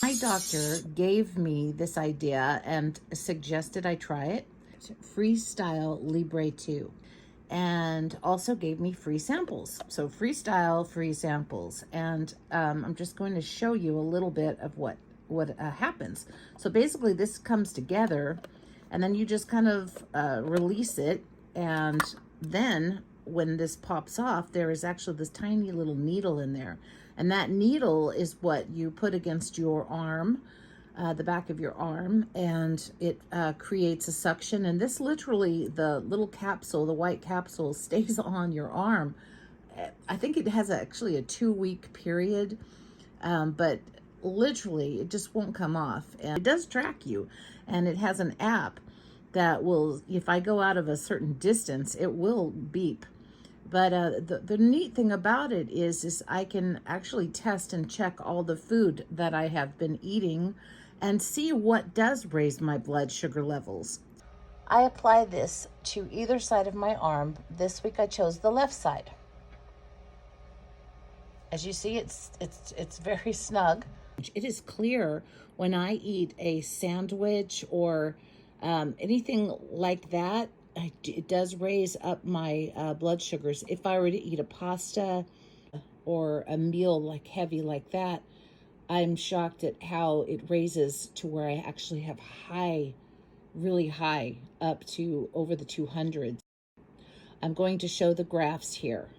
My doctor gave me this idea and suggested I try it. Freestyle Libre 2, and also gave me free samples. So freestyle, free samples. And I'm just going to show you a little bit of what happens. So basically this comes together and then you just kind of release it, and then when this pops off, there is actually this tiny little needle in there. And that needle is what you put against your arm, the back of your arm, and it creates a suction. And this literally, the little capsule, the white capsule, stays on your arm. I think it has actually a 2-week period, but literally it just won't come off. And it does track you, and it has an app that will, if I go out of a certain distance, it will beep. But the neat thing about it is I can actually test and check all the food that I have been eating and see what does raise my blood sugar levels. I apply this to either side of my arm. This week I chose the left side. As you see, it's very snug. It is clear when I eat a sandwich or anything like that. It does raise up my blood sugars. If I were to eat a pasta or a meal like heavy like that, I'm shocked at how it raises to where I actually have high, really high, up to over the 200s. I'm going to show the graphs here.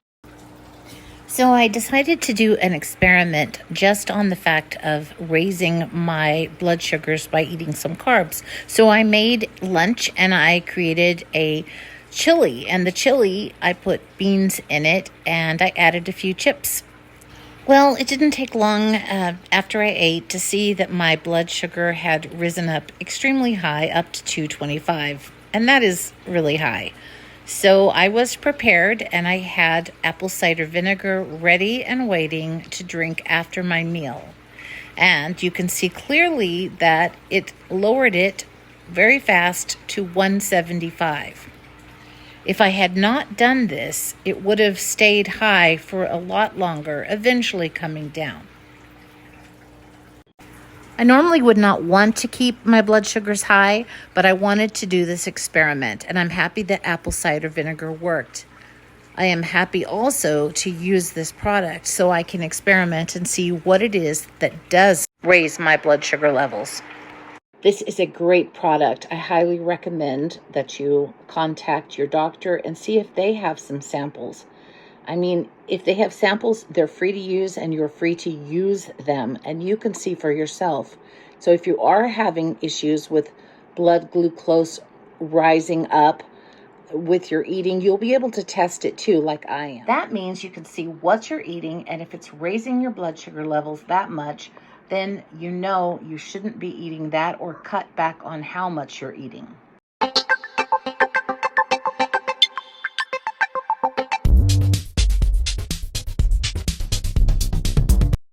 So I decided to do an experiment just on the fact of raising my blood sugars by eating some carbs. So I made lunch and I created a chili. And the chili, I put beans in it and I added a few chips. Well, it didn't take long after I ate to see that my blood sugar had risen up extremely high, up to 225. And that is really high. So I was prepared and I had apple cider vinegar ready and waiting to drink after my meal. And you can see clearly that it lowered it very fast to 175. If I had not done this, it would have stayed high for a lot longer, eventually coming down. I normally would not want to keep my blood sugars high, but I wanted to do this experiment, and I'm happy that apple cider vinegar worked. I am happy also to use this product so I can experiment and see what it is that does raise my blood sugar levels. This is a great product. I highly recommend that you contact your doctor and see if they have some samples. I mean, if they have samples, they're free to use and you're free to use them and you can see for yourself. So if you are having issues with blood glucose rising up with your eating, you'll be able to test it too, like I am. That means you can see what you're eating, and if it's raising your blood sugar levels that much, then you know you shouldn't be eating that or cut back on how much you're eating.